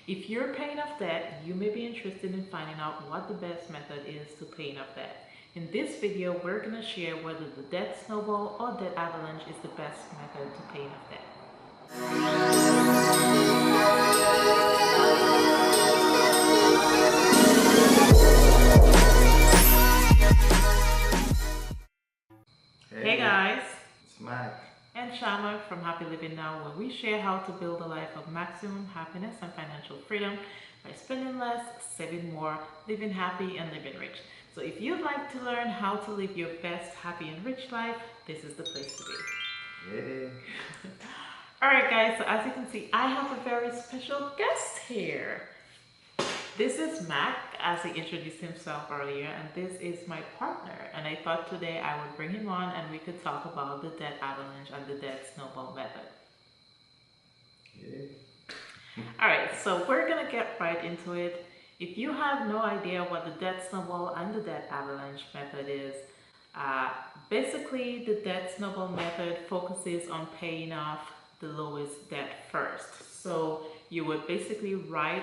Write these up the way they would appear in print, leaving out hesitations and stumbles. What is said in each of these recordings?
If you're paying off debt, you may be interested in finding out what the best method is to paying off debt. In this video, we're going to share whether the debt snowball or debt avalanche is the best method to paying off debt. Hey guys, it's Mike and Shama from Happy Living Now, where we share how to build a life of maximum happiness and financial freedom by spending less, saving more, living happy, and living rich. So if you'd like to learn how to live your best happy and rich life, this is the place to be. Yeah. Alright guys, so as you can see, I have a very special guest here. This is Mac, as he introduced himself earlier, and this is my partner. And I thought today I would bring him on and we could talk about the debt avalanche and the debt snowball method. Yeah. Alright, so we're gonna get right into it. If you have no idea what the debt snowball and the debt avalanche method is, basically the debt snowball method focuses on paying off the lowest debt first. So you would basically write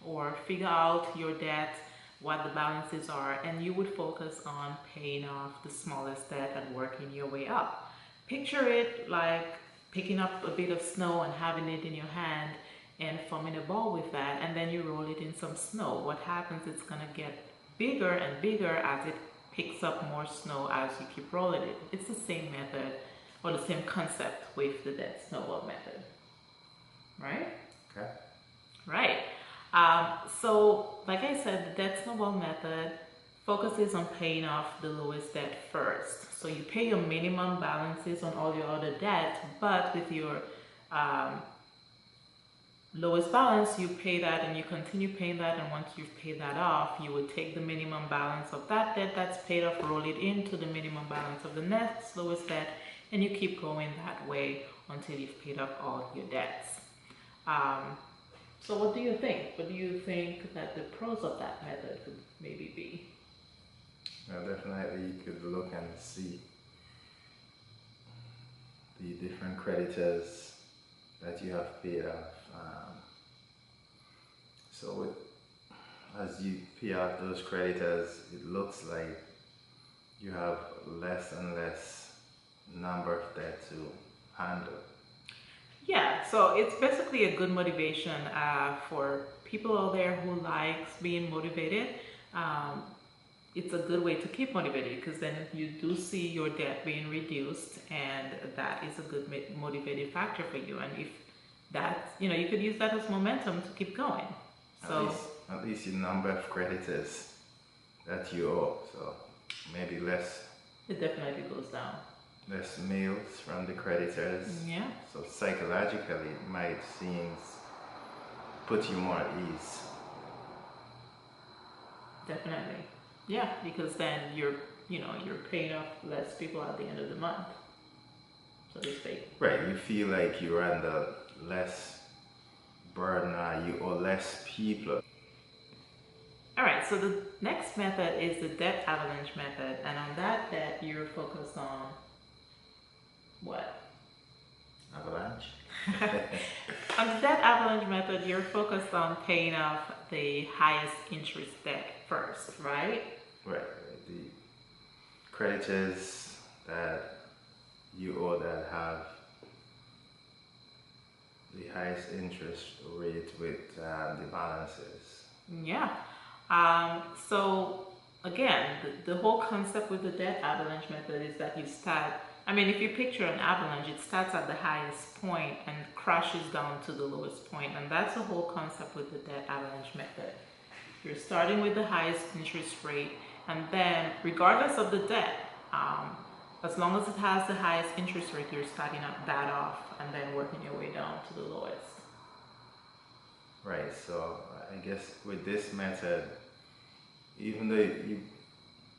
or figure out your debt, what the balances are, and you would focus on paying off the smallest debt and working your way up. Picture it like picking up a bit of snow and having it in your hand and forming a ball with that, and then you roll it in some snow. What happens, it's gonna get bigger and bigger as it picks up more snow as you keep rolling it. It's the same method or the same concept with the debt snowball method, right? Okay. Right. So like I said, the debt snowball method focuses on paying off the lowest debt first. So you pay your minimum balances on all your other debt, but with your lowest balance, you pay that and you continue paying that, and once you've paid that off, you would take the minimum balance of that debt that's paid off, roll it into the minimum balance of the next lowest debt, and you keep going that way until you've paid off all your debts. So what do you think? What do you think that the pros of that method could maybe be? Well, definitely you could look and see the different creditors that you have paid off. As you pay off those creditors, it looks like you have less and less number of debt to handle. Yeah, so it's basically a good motivation for people out there who likes being motivated. It's a good way to keep motivated because then you do see your debt being reduced, and that is a good motivating factor for you. And if that, you could use that as momentum to keep going. So at least your number of creditors that you owe, so maybe less. It definitely goes down. Less mails from the creditors. Yeah. So psychologically it might put you more at ease. Definitely. Yeah, because then you're paying off less people at the end of the month, so to speak. Right, you feel like you're under less burden, or you owe less people. Alright, so the next method is the debt avalanche method, and on that debt you're focused on what? Avalanche? On the debt avalanche method, you're focused on paying off the highest interest debt first, right? Right. The creditors that you owe that have the highest interest rate with the balances. Yeah. So again, the whole concept with the debt avalanche method is that you start, if you picture an avalanche, it starts at the highest point and crashes down to the lowest point, and that's the whole concept with the debt avalanche method. You're starting with the highest interest rate, and then regardless of the debt, as long as it has the highest interest rate, you're starting that off and then working your way down to the lowest. Right, so I guess with this method, even though you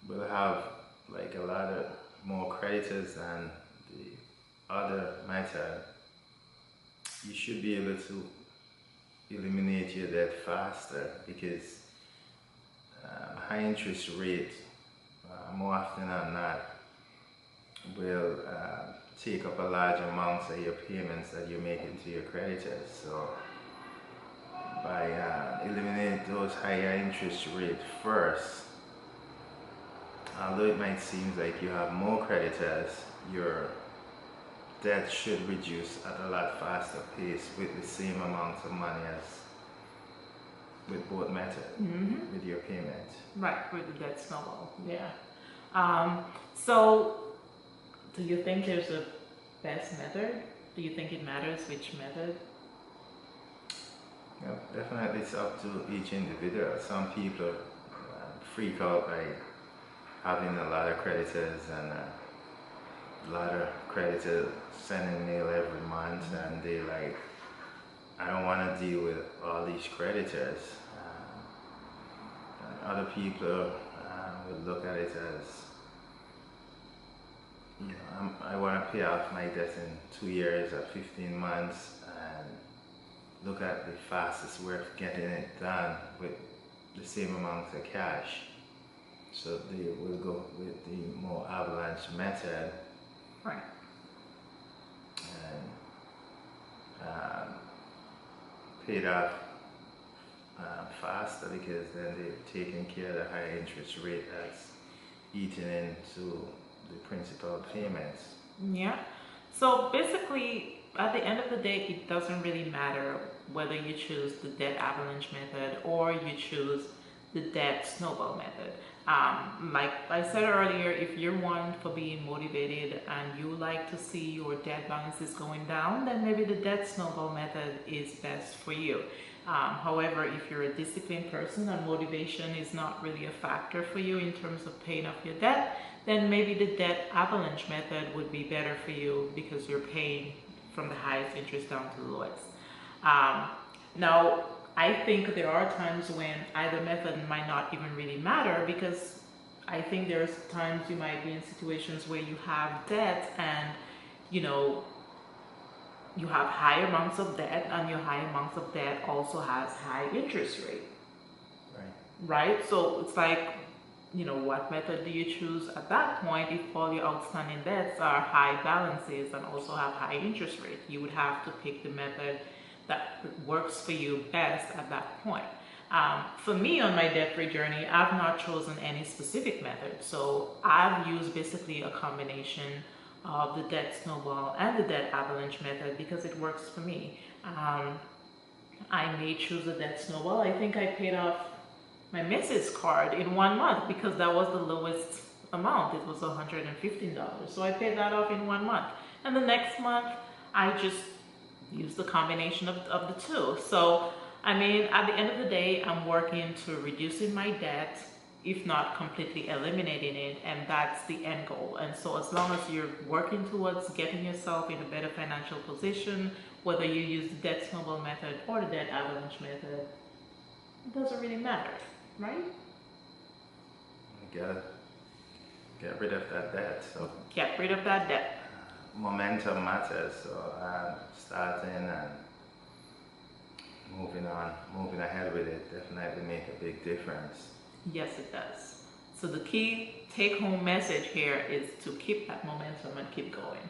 will have like a lot of more creditors than the other method, you should be able to eliminate your debt faster, because high interest rate more often than not will take up a large amount of your payments that you're making to your creditors. So by eliminate those higher interest rates first. Although it might seem like you have more creditors, your debt should reduce at a lot faster pace with the same amount of money as with both methods, with your payment. Right, with the debt snowball, yeah. So, do you think there's a best method? Do you think it matters which method? Yeah, definitely it's up to each individual. Some people freak out by having a lot of creditors and a lot of creditors sending mail every month, and they like, I don't want to deal with all these creditors. And other people would look at it as, you know, I want to pay off my debt in 2 years or 15 months, and look at the fastest way of getting it done with the same amount of cash. So they will go with the more Avalanche method. Right. And pay it off faster, because then they've taken care of the high interest rate that's eating into the principal payments. Yeah. So basically, at the end of the day, it doesn't really matter whether you choose the debt avalanche method or you choose the debt snowball method. Like I said earlier, if you're one for being motivated and you like to see your debt balances going down, then maybe the debt snowball method is best for you. However, if you're a disciplined person and motivation is not really a factor for you in terms of paying off your debt, then maybe the debt avalanche method would be better for you because you're paying from the highest interest down to the lowest. Now, I think there are times when either method might not even really matter, because I think there's times you might be in situations where you have debt and, you know, you have high amounts of debt, and your high amounts of debt also has high interest rate. Right? So it's like, you know, what method do you choose at that point if all your outstanding debts are high balances and also have high interest rate? You would have to pick the method that works for you best at that point. For me, on my debt-free journey, I've not chosen any specific method. So I've used basically a combination of the debt snowball and the debt avalanche method because it works for me. I may choose the debt snowball. I think I paid off my Mrs. card in 1 month because that was the lowest amount. It was $115. So I paid that off in 1 month. And the next month, I just used the combination of the two. So, I mean, at the end of the day, I'm working to reducing my debt, if not completely eliminating it, and that's the end goal. And so as long as you're working towards getting yourself in a better financial position, whether you use the debt snowball method or the debt avalanche method, it doesn't really matter, right? You gotta get rid of that debt. So get rid of that debt. Momentum matters. So starting and moving on, moving ahead with it definitely make a big difference. Yes, it does. So the key take-home message here is to keep that momentum and keep going,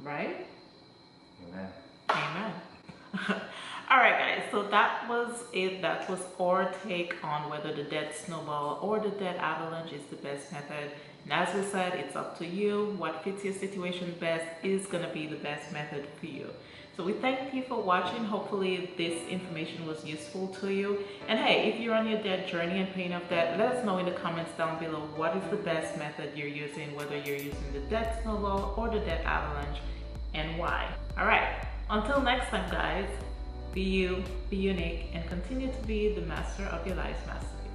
right? Amen. Amen. All right, guys, so that was it. That was our take on whether the debt snowball or the debt avalanche is the best method. And as we said, it's up to you. What fits your situation best is going to be the best method for you. So we thank you for watching. Hopefully this information was useful to you. And hey, if you're on your debt journey and paying off debt, let us know in the comments down below what is the best method you're using, whether you're using the debt snowball or the debt avalanche, and why. All right, until next time, guys, be you, be unique, and continue to be the master of your life's masterpiece.